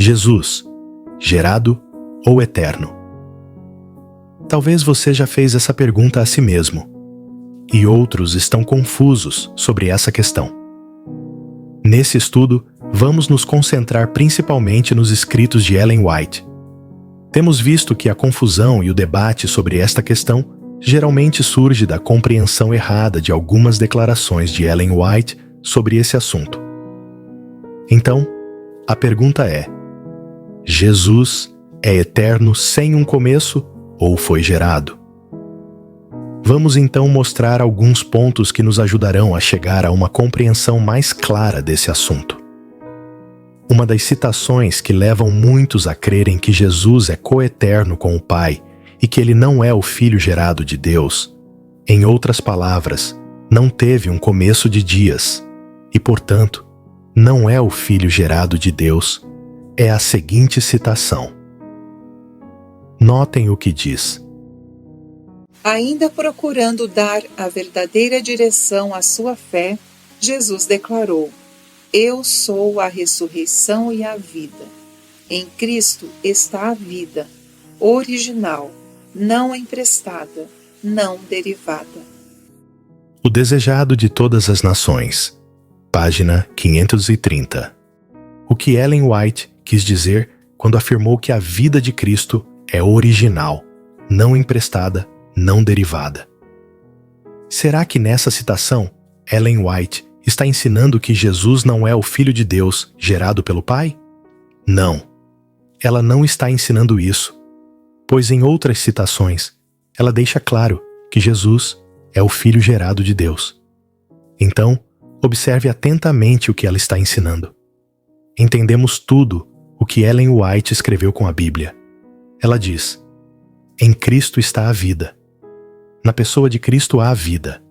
Jesus, gerado ou eterno? Talvez você já fez essa pergunta a si mesmo, e outros estão confusos sobre essa questão. Nesse estudo, vamos nos concentrar principalmente nos escritos de Ellen White. Temos visto que a confusão e o debate sobre esta questão geralmente surge da compreensão errada de algumas declarações de Ellen White sobre esse assunto. Então, a pergunta é: Jesus é eterno sem um começo ou foi gerado? Vamos então mostrar alguns pontos que nos ajudarão a chegar a uma compreensão mais clara desse assunto. Uma das citações que levam muitos a crerem que Jesus é coeterno com o Pai e que ele não é o Filho gerado de Deus, em outras palavras, não teve um começo de dias e, portanto, não é o Filho gerado de Deus, é a seguinte citação. Notem o que diz. Ainda procurando dar a verdadeira direção à sua fé, Jesus declarou: Eu sou a ressurreição e a vida. Em Cristo está a vida, original, não emprestada, não derivada. O desejado de todas as nações, página 530. O que Ellen White quis dizer quando afirmou que a vida de Cristo é original, não emprestada, não derivada. Será que nessa citação, Ellen White está ensinando que Jesus não é o Filho de Deus gerado pelo Pai? Não. Ela não está ensinando isso, pois em outras citações, ela deixa claro que Jesus é o Filho gerado de Deus. Então, observe atentamente o que ela está ensinando. Entendemos tudo o que Ellen White escreveu com a Bíblia. Ela diz: em Cristo está a vida. Na pessoa de Cristo há a vida.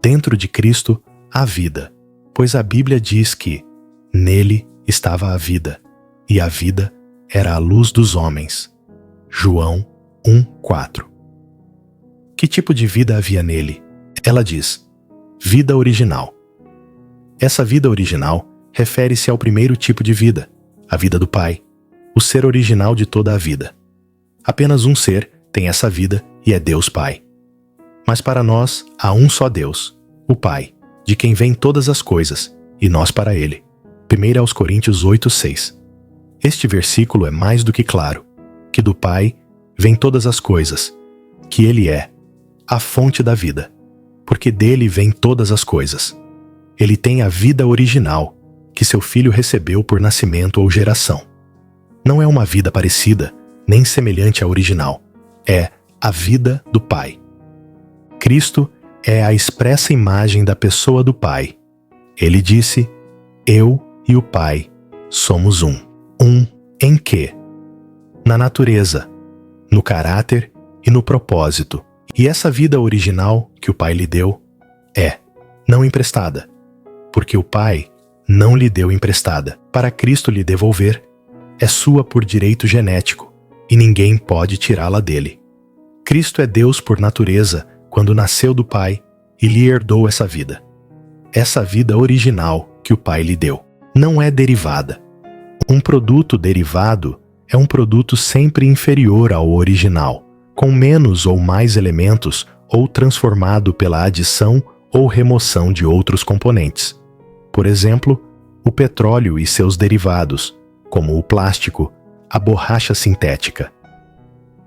Dentro de Cristo há vida, pois a Bíblia diz que nele estava a vida, e a vida era a luz dos homens. João 1:4. Que tipo de vida havia nele? Ela diz: vida original. Essa vida original refere-se ao primeiro tipo de vida, a vida do Pai, o ser original de toda a vida. Apenas um ser tem essa vida e é Deus Pai. Mas para nós há um só Deus, o Pai, de quem vêm todas as coisas, e nós para Ele. 1 Coríntios 8:6. Este versículo é mais do que claro, que do Pai vêm todas as coisas, que Ele é a fonte da vida, porque dele vêm todas as coisas. Ele tem a vida original, que seu Filho recebeu por nascimento ou geração. Não é uma vida parecida, nem semelhante à original. É a vida do Pai. Cristo é a expressa imagem da pessoa do Pai. Ele disse: eu e o Pai somos um. Um em quê? Na natureza, no caráter e no propósito. E essa vida original que o Pai lhe deu é não emprestada, porque o Pai não lhe deu emprestada para Cristo lhe devolver. É sua por direito genético, e ninguém pode tirá-la dele. Cristo é Deus por natureza quando nasceu do Pai e lhe herdou essa vida. Essa vida original que o Pai lhe deu não é derivada. Um produto derivado é um produto sempre inferior ao original, com menos ou mais elementos ou transformado pela adição ou remoção de outros componentes. Por exemplo, o petróleo e seus derivados, como o plástico, a borracha sintética.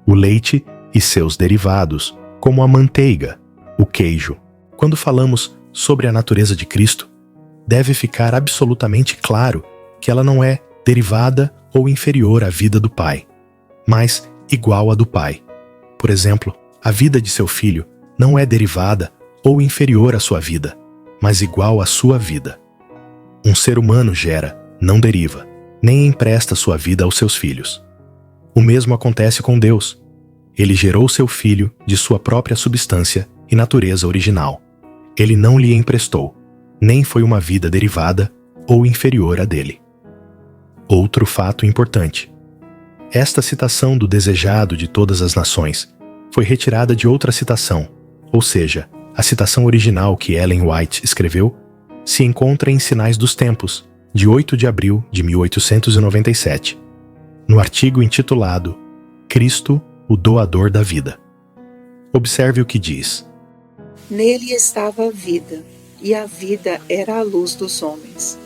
O leite e seus derivados, como a manteiga, o queijo. Quando falamos sobre a natureza de Cristo, deve ficar absolutamente claro que ela não é derivada ou inferior à vida do Pai, mas igual à do Pai. Por exemplo, a vida de seu Filho não é derivada ou inferior à sua vida, mas igual à sua vida. Um ser humano gera, não deriva, nem empresta sua vida aos seus filhos. O mesmo acontece com Deus. Ele gerou seu Filho de sua própria substância e natureza original. Ele não lhe emprestou, nem foi uma vida derivada ou inferior à dele. Outro fato importante. Esta citação do desejado de todas as nações foi retirada de outra citação, ou seja, a citação original que Ellen White escreveu se encontra em Sinais dos Tempos, de 8 de abril de 1897. no artigo intitulado Cristo, o doador da vida. Observe o que diz. Nele estava a vida, e a vida era a luz dos homens.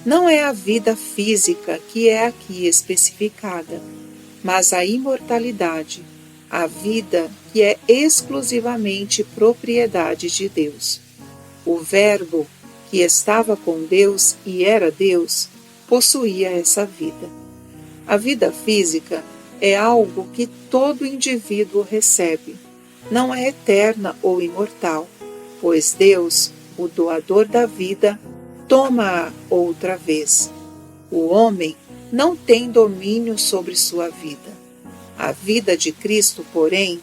Não é a vida física que é aqui especificada, mas a imortalidade, a vida que é exclusivamente propriedade de Deus. O Verbo, que estava com Deus e era Deus, possuía essa vida. A vida física é algo que todo indivíduo recebe. Não é eterna ou imortal, pois Deus, o doador da vida, toma-a outra vez. O homem não tem domínio sobre sua vida. A vida de Cristo, porém,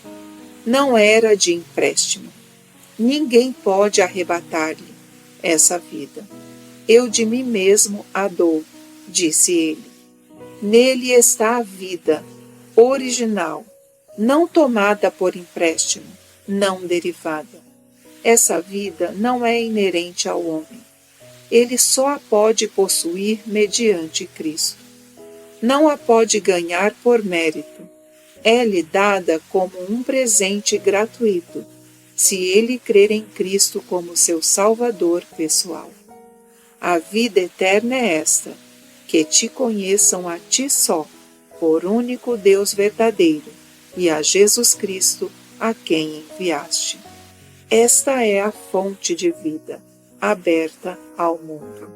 não era de empréstimo. Ninguém pode arrebatar-lhe essa vida. Eu de mim mesmo a dou, disse ele. Nele está a vida, original, não tomada por empréstimo, não derivada. Essa vida não é inerente ao homem. Ele só a pode possuir mediante Cristo. Não a pode ganhar por mérito. É-lhe dada como um presente gratuito, se ele crer em Cristo como seu Salvador pessoal. A vida eterna é esta, que te conheçam a ti só, por único Deus verdadeiro, e a Jesus Cristo, a quem enviaste. Esta é a fonte de vida, aberta ao mundo.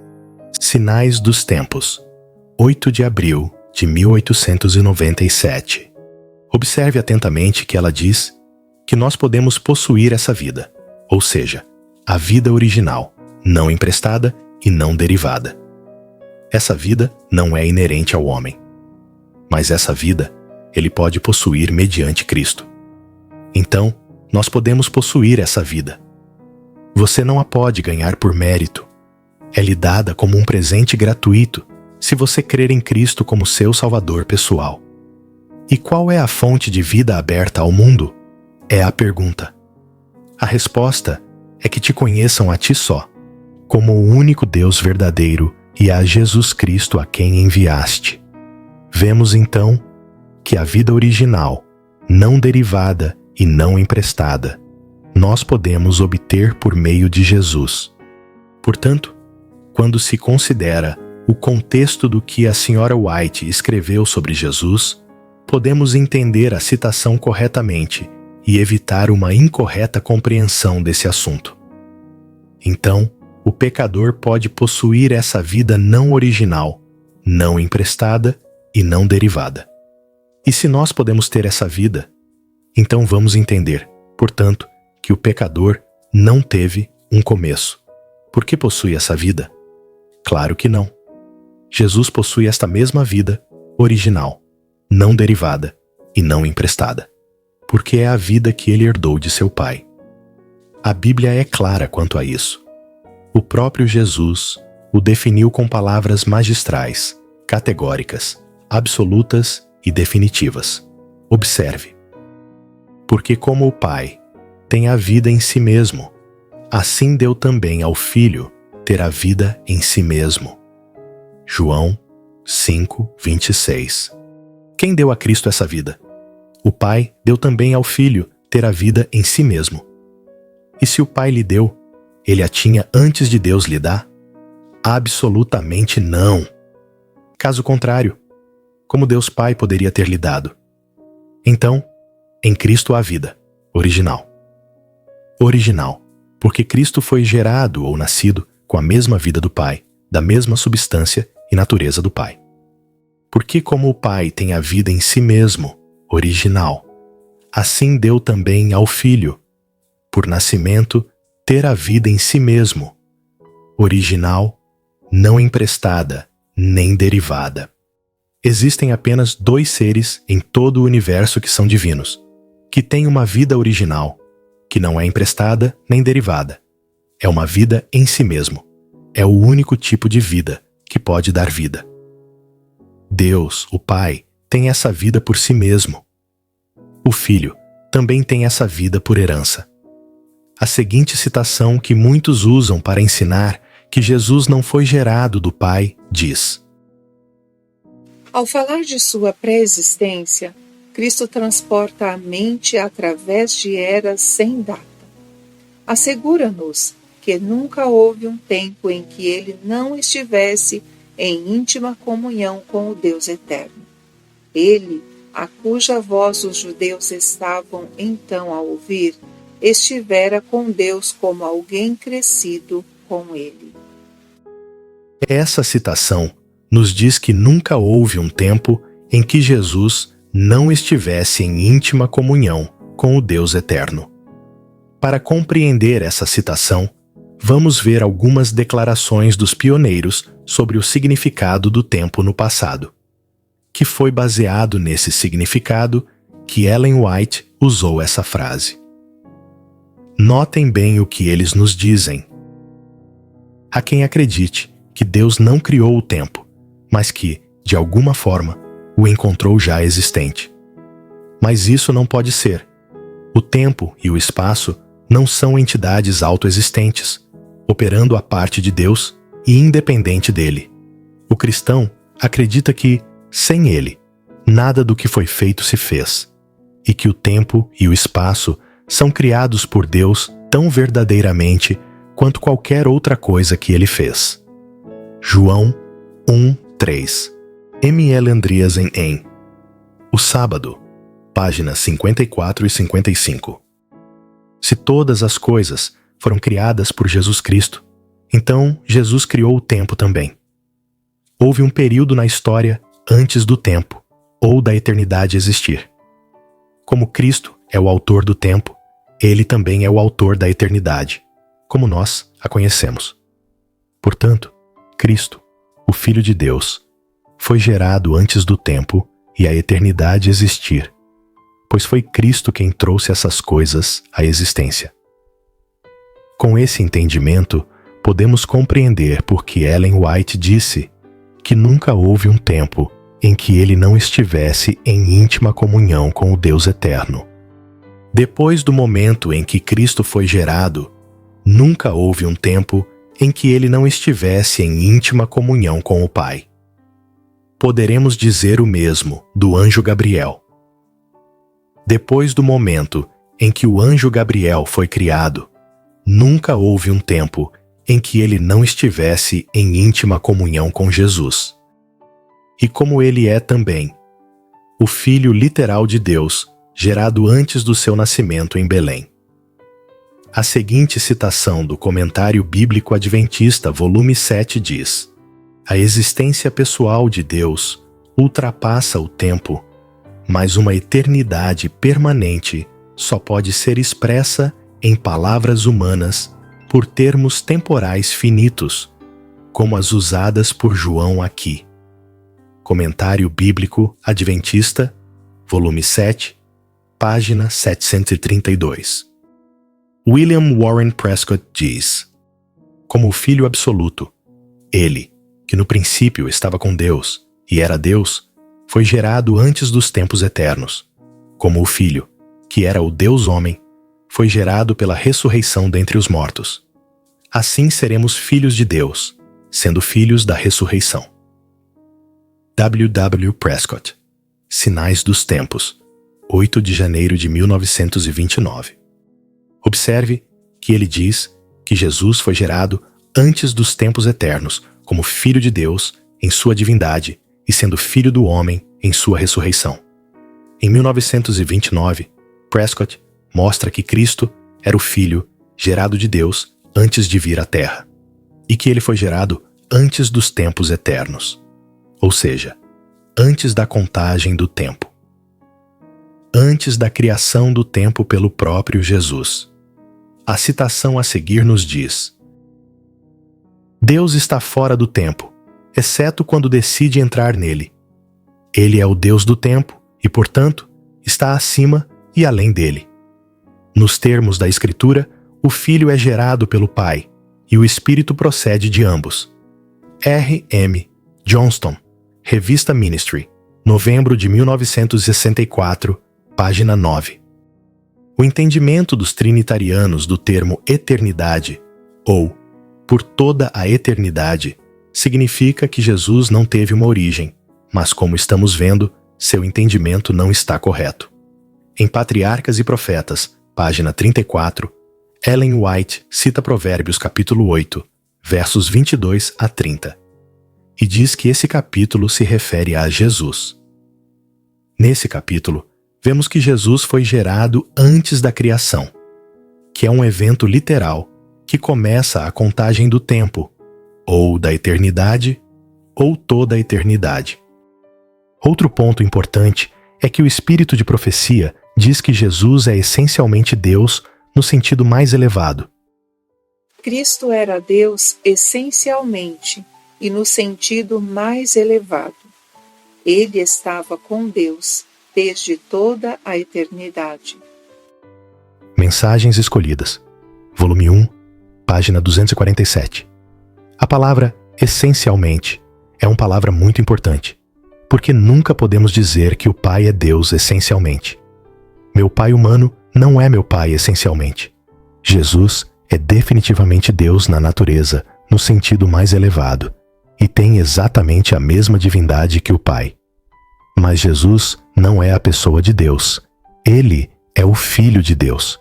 Sinais dos Tempos, 8 de abril de 1897. Observe atentamente que ela diz que nós podemos possuir essa vida, ou seja, a vida original, não emprestada e não derivada. Essa vida não é inerente ao homem, mas essa vida ele pode possuir mediante Cristo. Então, nós podemos possuir essa vida. Você não a pode ganhar por mérito. É lhe dada como um presente gratuito, se você crer em Cristo como seu Salvador pessoal. E qual é a fonte de vida aberta ao mundo? É a pergunta. A resposta é que te conheçam a ti só, como o único Deus verdadeiro e a Jesus Cristo a quem enviaste. Vemos então que a vida original, não derivada e não emprestada, nós podemos obter por meio de Jesus. Portanto, quando se considera o contexto do que a Sra. White escreveu sobre Jesus, podemos entender a citação corretamente e evitar uma incorreta compreensão desse assunto. Então, o pecador pode possuir essa vida não original, não emprestada e não derivada. E se nós podemos ter essa vida, então vamos entender, portanto, que o pecador não teve um começo. Por que possui essa vida? Claro que não. Jesus possui esta mesma vida original, não derivada e não emprestada, porque é a vida que ele herdou de seu Pai. A Bíblia é clara quanto a isso. O próprio Jesus o definiu com palavras magistrais, categóricas, absolutas e definitivas. Observe. Porque como o Pai tem a vida em si mesmo, assim deu também ao Filho ter a vida em si mesmo. João 5:26. Quem deu a Cristo essa vida? O Pai deu também ao Filho ter a vida em si mesmo. E se o Pai lhe deu, ele a tinha antes de Deus lhe dar? Absolutamente não. Caso contrário, como Deus Pai poderia ter lhe dado? Então, em Cristo há vida, original. Original, porque Cristo foi gerado ou nascido com a mesma vida do Pai, da mesma substância e natureza do Pai. Porque como o Pai tem a vida em si mesmo, original, assim deu também ao Filho, por nascimento, ter a vida em si mesmo, original, não emprestada, nem derivada. Existem apenas 2 seres em todo o universo que são divinos, que têm uma vida original, que não é emprestada nem derivada. É uma vida em si mesmo. É o único tipo de vida que pode dar vida. Deus, o Pai, tem essa vida por si mesmo. O Filho também tem essa vida por herança. A seguinte citação que muitos usam para ensinar que Jesus não foi gerado do Pai diz: Ao falar de sua pré-existência, Cristo transporta a mente através de eras sem data. Assegura-nos que nunca houve um tempo em que ele não estivesse em íntima comunhão com o Deus eterno. Ele, a cuja voz os judeus estavam então a ouvir, estivera com Deus como alguém crescido com ele. Essa citação nos diz que nunca houve um tempo em que Jesus não estivesse em íntima comunhão com o Deus eterno. Para compreender essa citação, vamos ver algumas declarações dos pioneiros sobre o significado do tempo no passado, que foi baseado nesse significado que Ellen White usou essa frase. Notem bem o que eles nos dizem. Há quem acredite que Deus não criou o tempo, mas que, de alguma forma, o encontrou já existente. Mas isso não pode ser. O tempo e o espaço não são entidades autoexistentes, operando à parte de Deus e independente dele. O cristão acredita que, sem ele, nada do que foi feito se fez, e que o tempo e o espaço são criados por Deus tão verdadeiramente quanto qualquer outra coisa que ele fez. João 1:3. M. L. Andreasen em O Sábado, páginas 54 e 55. Se todas as coisas foram criadas por Jesus Cristo, então Jesus criou o tempo também. Houve um período na história antes do tempo, ou da eternidade existir. Como Cristo é o autor do tempo, ele também é o autor da eternidade, como nós a conhecemos. Portanto, Cristo, o Filho de Deus, foi gerado antes do tempo e a eternidade existir, pois foi Cristo quem trouxe essas coisas à existência. Com esse entendimento, podemos compreender por que Ellen White disse que nunca houve um tempo em que ele não estivesse em íntima comunhão com o Deus eterno. Depois do momento em que Cristo foi gerado, nunca houve um tempo em que ele não estivesse em íntima comunhão com o Pai. Poderemos dizer o mesmo do anjo Gabriel. Depois do momento em que o anjo Gabriel foi criado, nunca houve um tempo em que ele não estivesse em íntima comunhão com Jesus. E como ele é também, o Filho literal de Deus, gerado antes do seu nascimento em Belém. A seguinte citação do Comentário Bíblico Adventista, volume 7, diz: A existência pessoal de Deus ultrapassa o tempo, mas uma eternidade permanente só pode ser expressa em palavras humanas por termos temporais finitos, como as usadas por João aqui. Comentário Bíblico Adventista, volume 7, página 732. William Warren Prescott diz: Como o Filho absoluto, ele, que no princípio estava com Deus e era Deus, foi gerado antes dos tempos eternos. Como o Filho, que era o Deus-homem, foi gerado pela ressurreição dentre os mortos. Assim seremos filhos de Deus, sendo filhos da ressurreição. W. W. Prescott, Sinais dos Tempos, 8 de janeiro de 1929. Observe que ele diz que Jesus foi gerado antes dos tempos eternos, como Filho de Deus em sua divindade e sendo Filho do homem em sua ressurreição. Em 1929, Prescott mostra que Cristo era o Filho gerado de Deus antes de vir à Terra, e que ele foi gerado antes dos tempos eternos, ou seja, antes da contagem do tempo. Antes da criação do tempo pelo próprio Jesus. A citação a seguir nos diz: Deus está fora do tempo, exceto quando decide entrar nele. Ele é o Deus do tempo e, portanto, está acima e além dele. Nos termos da Escritura, o Filho é gerado pelo Pai e o Espírito procede de ambos. R. M. Johnston, Revista Ministry, novembro de 1964, página 9. O entendimento dos trinitarianos do termo eternidade, ou por toda a eternidade, significa que Jesus não teve uma origem, mas como estamos vendo, seu entendimento não está correto. Em Patriarcas e Profetas, página 34, Ellen White cita Provérbios capítulo 8, versos 22 a 30, e diz que esse capítulo se refere a Jesus. Nesse capítulo, vemos que Jesus foi gerado antes da criação, que é um evento literal que começa a contagem do tempo, ou da eternidade, ou toda a eternidade. Outro ponto importante é que o espírito de profecia diz que Jesus é essencialmente Deus no sentido mais elevado. Cristo era Deus essencialmente e no sentido mais elevado. Ele estava com Deus desde toda a eternidade. Mensagens Escolhidas, volume 1, página 247. A palavra essencialmente é uma palavra muito importante, porque nunca podemos dizer que o Pai é Deus essencialmente. Meu pai humano não é meu pai essencialmente. Jesus é definitivamente Deus na natureza, no sentido mais elevado, e tem exatamente a mesma divindade que o Pai. Mas Jesus não é a pessoa de Deus. Ele é o Filho de Deus.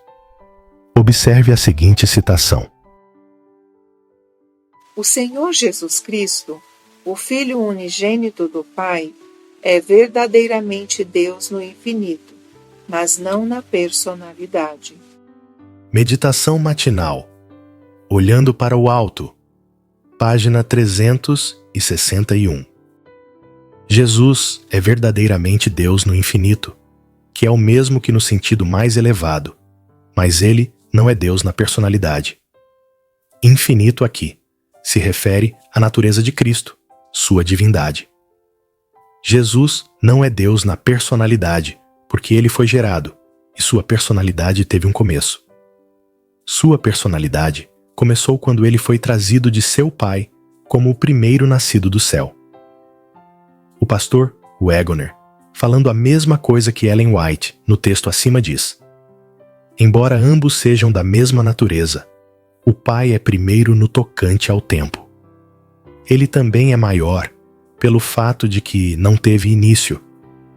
Observe a seguinte citação. O Senhor Jesus Cristo, o Filho unigênito do Pai, é verdadeiramente Deus no infinito, mas não na personalidade. Meditação matinal. Olhando para o alto. Página 361. Jesus é verdadeiramente Deus no infinito, que é o mesmo que no sentido mais elevado, mas ele não é Deus na personalidade. Infinito aqui se refere à natureza de Cristo, sua divindade. Jesus não é Deus na personalidade, porque ele foi gerado, e sua personalidade teve um começo. Sua personalidade começou quando ele foi trazido de seu pai como o primeiro nascido do céu. O pastor Wagoner, falando a mesma coisa que Ellen White no texto acima diz: embora ambos sejam da mesma natureza, o pai é primeiro no tocante ao tempo. Ele também é maior pelo fato de que não teve início,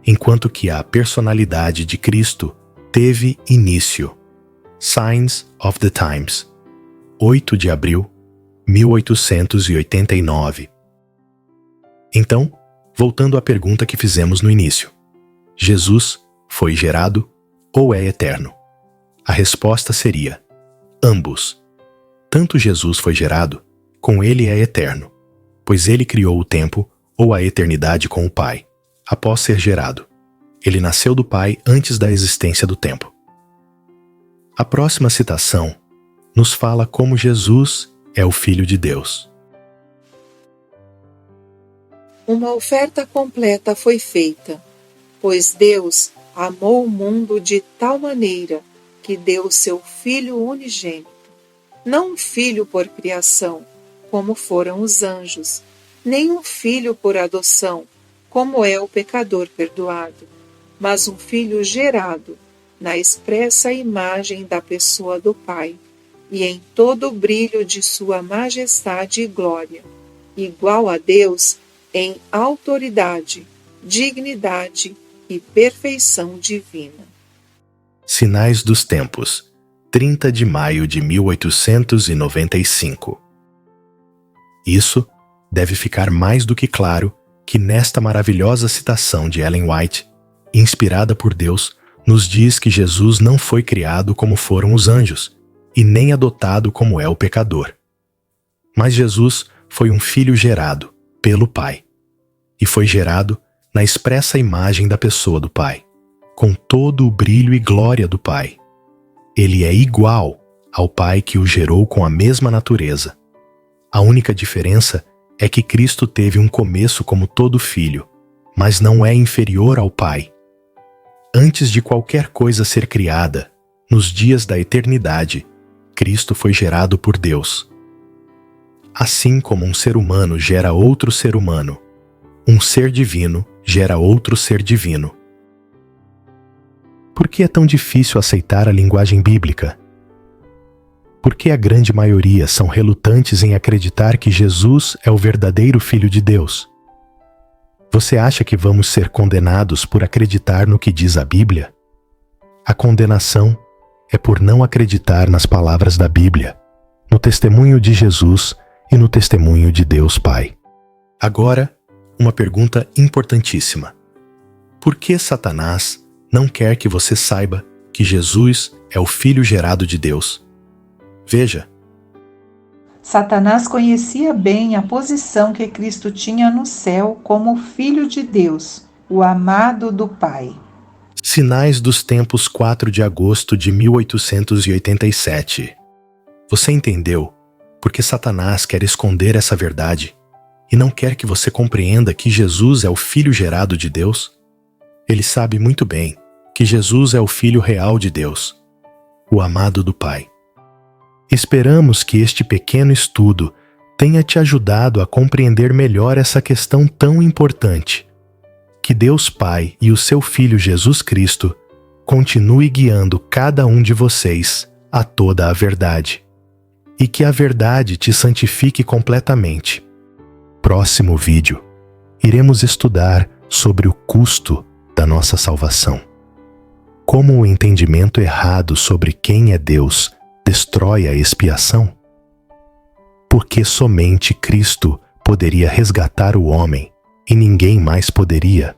enquanto que a personalidade de Cristo teve início. Signs of the Times, 8 de abril, 1889. Então, voltando à pergunta que fizemos no início: Jesus foi gerado ou é eterno? A resposta seria: ambos. Tanto Jesus foi gerado, com ele é eterno, pois ele criou o tempo ou a eternidade com o Pai, após ser gerado. Ele nasceu do Pai antes da existência do tempo. A próxima citação nos fala como Jesus é o Filho de Deus. Uma oferta completa foi feita, pois Deus amou o mundo de tal maneira que deu seu Filho unigênito, não um filho por criação, como foram os anjos, nem um filho por adoção, como é o pecador perdoado, mas um filho gerado na expressa imagem da pessoa do Pai, e em todo o brilho de sua majestade e glória, igual a Deus em autoridade, dignidade e perfeição divina. Sinais dos Tempos, 30 de maio de 1895. Isso deve ficar mais do que claro que nesta maravilhosa citação de Ellen White, inspirada por Deus, nos diz que Jesus não foi criado como foram os anjos, e nem adotado como é o pecador. Mas Jesus foi um filho gerado pelo Pai, e foi gerado na expressa imagem da pessoa do Pai, com todo o brilho e glória do Pai. Ele é igual ao Pai que o gerou com a mesma natureza. A única diferença é que Cristo teve um começo como todo filho, mas não é inferior ao Pai. Antes de qualquer coisa ser criada, nos dias da eternidade, Cristo foi gerado por Deus. Assim como um ser humano gera outro ser humano, um ser divino gera outro ser divino. Por que é tão difícil aceitar a linguagem bíblica? Por que a grande maioria são relutantes em acreditar que Jesus é o verdadeiro Filho de Deus? Você acha que vamos ser condenados por acreditar no que diz a Bíblia? A condenação é por não acreditar nas palavras da Bíblia, no testemunho de Jesus e no testemunho de Deus Pai. Agora, uma pergunta importantíssima. Por que Satanás não quer que você saiba que Jesus é o Filho gerado de Deus? Veja. Satanás conhecia bem a posição que Cristo tinha no céu como Filho de Deus, o amado do Pai. Sinais dos Tempos, 4 de agosto de 1887. Você entendeu porque Satanás quer esconder essa verdade e não quer que você compreenda que Jesus é o Filho gerado de Deus? Ele sabe muito bem que Jesus é o Filho real de Deus, o amado do Pai. Esperamos que este pequeno estudo tenha te ajudado a compreender melhor essa questão tão importante. Que Deus Pai e o seu Filho Jesus Cristo continue guiando cada um de vocês a toda a verdade. E que a verdade te santifique completamente. Próximo vídeo, iremos estudar sobre o custo da nossa salvação. Como o entendimento errado sobre quem é Deus destrói a expiação? Porque somente Cristo poderia resgatar o homem e ninguém mais poderia.